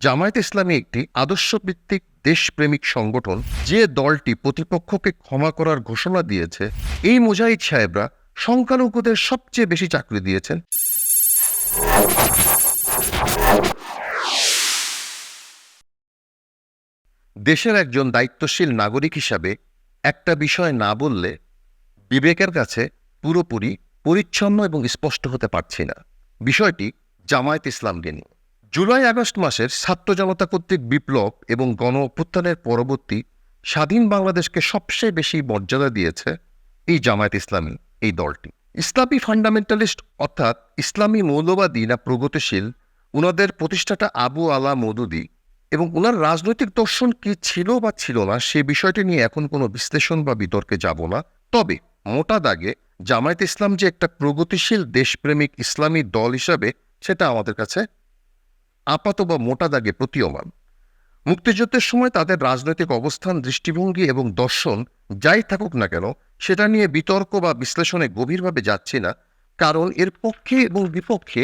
জামায়াত ইসলামী একটি আদর্শভিত্তিক দেশপ্রেমিক সংগঠন। যে দলটি প্রতিপক্ষকে ক্ষমা করার ঘোষণা দিয়েছে, এই মুজাহিদ সাহেবরা সংখ্যালঘুদের সবচেয়ে বেশি চাকরি দিয়েছেন। দেশের একজন দায়িত্বশীল নাগরিক হিসাবে একটা বিষয় না বললে বিবেকের কাছে পুরোপুরি পরিচ্ছন্ন এবং স্পষ্ট হতে পারছি না। বিষয়টি জামায়াত ইসলামকে নিয়ে। জুলাই আগস্ট মাসের ছাত্র জনতা কর্তৃক বিপ্লব এবং গণ অভ্যুত্থানের পরবর্তী স্বাধীন বাংলাদেশকে সবচেয়ে বেশি মর্যাদা দিয়েছে এই জামায়াত ইসলামী, এই দলটি। ইসলামী ফান্ডামেন্টালিস্ট অর্থাৎ ইসলামী মৌলবাদী না প্রগতিশীল, উনাদের প্রতিষ্ঠাতা আবু আলা মওদুদী এবং ওনার রাজনৈতিক দর্শন কি ছিল বা ছিল না সে বিষয়টি নিয়ে এখন কোনো বিশ্লেষণ বা বিতর্কে যাব না। তবে মোটা দাগে জামায়াত ইসলাম যে একটা প্রগতিশীল দেশপ্রেমিক ইসলামী দল হিসাবে, সেটা আমাদের কাছে আপাত বা মোটা দাগে প্রতীয়মান। মুক্তিযুদ্ধের সময় তাদের রাজনৈতিক অবস্থান, দৃষ্টিভঙ্গি এবং দর্শন যাই থাকুক না কেন, সেটা নিয়ে বিতর্ক বা বিশ্লেষণে গভীরভাবে যাচ্ছি না, কারণ এর পক্ষে এবং বিপক্ষে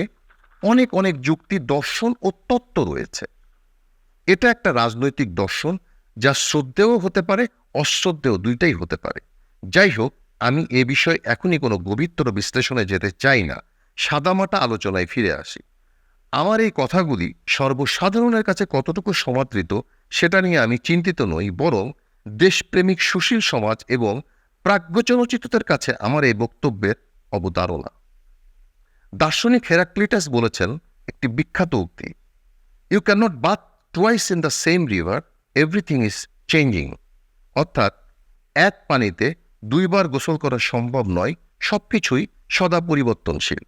অনেক অনেক যুক্তি, দর্শন ও তত্ত্ব রয়েছে। এটা একটা রাজনৈতিক দর্শন যা শ্রদ্ধেয় হতে পারে, অশ্রদ্ধেয়, দুইটাই হতে পারে। যাই হোক, আমি এ বিষয়ে এখনই কোনো গভীরতর বিশ্লেষণে যেতে চাই না, সাদামাটা আলোচনায় ফিরে আসি। আমার এই কথাগুলি সর্বসাধারণের কাছে কতটুকু সমাদৃত সেটা নিয়ে আমি চিন্তিত নই, বরং দেশপ্রেমিক সুশীল সমাজ এবং প্রাজ্ঞচলচিত্রদের কাছে আমার এই বক্তব্যের অবতারণা। দার্শনিক হেরাক্লিটাস বলেছেন একটি বিখ্যাত উক্তি, you can not bath twice in the same river, everything is changing. অর্থাৎ এক পানিতে দুইবার গোসল করা সম্ভব নয়, সবকিছুই সদা পরিবর্তনশীল।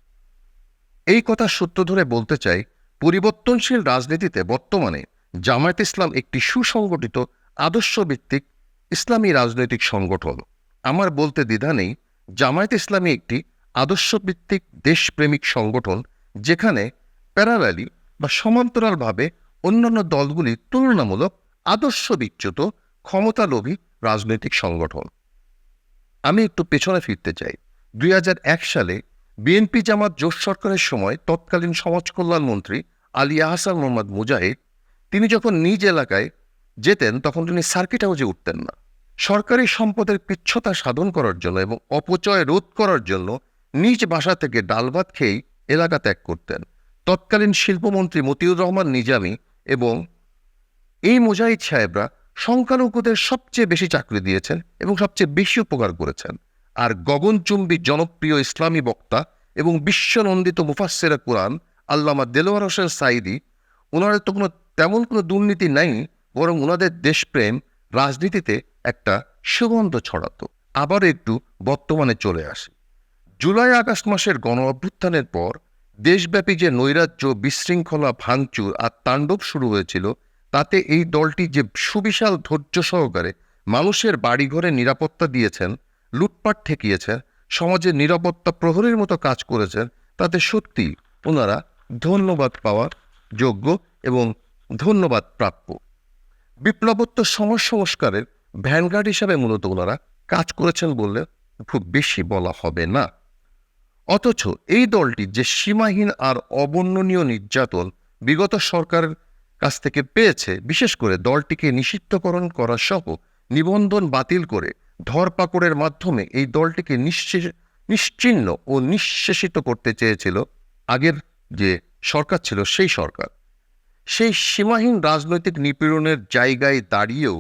এই কথা সূত্র ধরে বলতে চাই, পরিবর্তনশীল রাজনীতিতে বর্তমানে জামায়াত ইসলাম একটি সুসংগঠিত আদর্শভিত্তিক ইসলামী রাজনৈতিক সংগঠন। আমার বলতে দ্বিধা নেই, জামায়াত ইসলামী একটি আদর্শভিত্তিক দেশপ্রেমিক সংগঠন, যেখানে প্যারালালি বা সমান্তরালভাবে অন্যান্য দলগুলি তুলনামূলক আদর্শ বিচ্যুত ক্ষমতালোভী রাজনৈতিক সংগঠন। আমি একটু পেছনে ফিরতে চাই। 2001 সালে বিএনপি জামাত জোট সরকারের সময় তৎকালীন সমাজ কল্যাণ মন্ত্রী আলী আহসান মোহাম্মদ মুজাহিদ, তিনি যখন নিজ এলাকায় যেতেন তখন তিনি সার্কিট হাউসে উঠতেন না। সরকারি সম্পদের পিচ্ছতা সাধন করার জন্য এবং অপচয় রোধ করার জন্য নিজ বাসা থেকে ডাল ভাত খেয়েই এলাকা ত্যাগ করতেন। তৎকালীন শিল্পমন্ত্রী মতিউর রহমান নিজামী এবং এই মুজাহিদ সাহেবরা সংখ্যালঘুদের সবচেয়ে বেশি চাকরি দিয়েছেন এবং সবচেয়ে বেশি উপকার করেছেন। আর গগনচুম্বী জনপ্রিয় ইসলামী বক্তা এবং বিশ্বনন্দিত মুফাসসিরে কুরআন আল্লামা দেলোয়ার হোসেন সাঈদী, ওনাদের তো তেমন কোনো দুর্নীতি নাই, বরং ওনাদের দেশপ্রেম রাজনীতিতে একটা সুগন্ধ ছড়াতো। আবার একটু বর্তমানে চলে আসি। জুলাই আগস্ট মাসের গণ অভ্যুত্থানের পর দেশব্যাপী যে নৈরাজ্য, বিশৃঙ্খলা, ভাঙচুর আর তাণ্ডব শুরু হয়েছিল, তাতে এই দলটি যে সুবিশাল ধৈর্য সহকারে মানুষের বাড়িঘরে নিরাপত্তা দিয়েছেন, লুটপাট ঠেকিয়েছেন, সমাজের নিরাপত্তা প্রহরীর মতো কাজ করেছেন, তাতে সত্যি ওনারা ধন্যবাদ পাওয়ার যোগ্য এবং ধন্যবাদ প্রাপ্য। বিপ্লবোত্তর সমাজ সংস্কারের ভ্যানগার্ড হিসাবে মূলত ওনারা কাজ করেছেন বললে খুব বেশি বলা হবে না। অথচ এই দলটি যে সীমাহীন আর অবর্ণনীয় নির্যাতন বিগত সরকারের কাছ থেকে পেয়েছে, বিশেষ করে দলটিকে নিষিদ্ধকরণ করা সহ নিবন্ধন বাতিল করে ধরপাকড়ের মাধ্যমে এই দলটিকে নিশ্চিহ্ন ও নিঃশেষিত করতে চেয়েছিল আগের যে সরকার ছিল, সেই সরকার। সেই সীমাহীন রাজনৈতিক নিপীড়নের জায়গায় দাঁড়িয়েও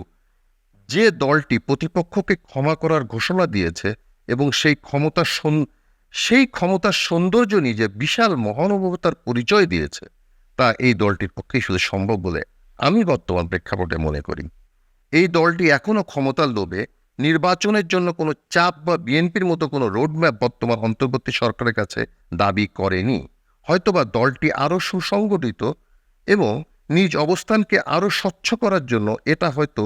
যে দলটি প্রতিপক্ষকে ক্ষমা করার ঘোষণা দিয়েছে এবং সেই ক্ষমতার সৌন্দর্য নিয়ে যে বিশাল মহানুভবতার পরিচয় দিয়েছে, তা এই দলটির পক্ষেই শুধু সম্ভব বলে আমি বর্তমান প্রেক্ষাপটে মনে করি। এই দলটি এখনও ক্ষমতার লোভে নির্বাচনের জন্য কোনো চাপ বা বিএনপির মতো কোনো রোডম্যাপ বর্তমান অন্তর্বর্তী সরকারের কাছে দাবি করেনি। হয়তোবা দলটি আরও সুসংগঠিত এবং নিজ অবস্থানকে আরও স্বচ্ছ করার জন্য এটা হয়তো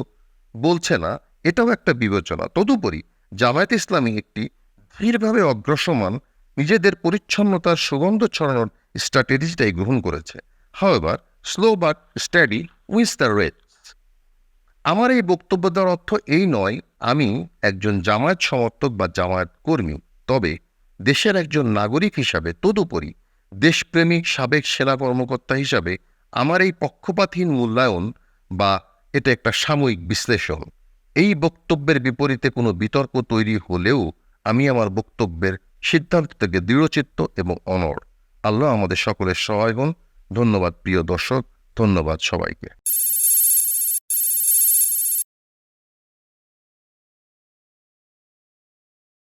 বলছে না, এটাও একটা বিবেচনা। তদুপরি জামায়াত ইসলামী একটি ধীরভাবে অগ্রসমান, নিজেদের পরিচ্ছন্নতার সুগন্ধ ছড়ানোর স্ট্র্যাটেজিটাই গ্রহণ করেছে। However, slow but steady wins the race. আমার এই বক্তব্য দেওয়ার অর্থ এই নয় আমি একজন জামায়াত সমর্থক বা জামায়াত কর্মী, তবে দেশের একজন নাগরিক হিসাবে, তদুপরি দেশপ্রেমিক সাবেক সেনা কর্মকর্তা হিসাবে আমার এই পক্ষপাতহীন মূল্যায়ন বা এটা একটা সাময়িক বিশ্লেষণ। এই বক্তব্যের বিপরীতে কোনো বিতর্ক তৈরি হলেও আমি আমার বক্তব্যের সিদ্ধান্ত থেকে দৃঢ়চিত্ত এবং অনড়। আল্লাহ আমাদের সকলের সহায় হন। ধন্যবাদ প্রিয় দর্শক, ধন্যবাদ সবাইকে।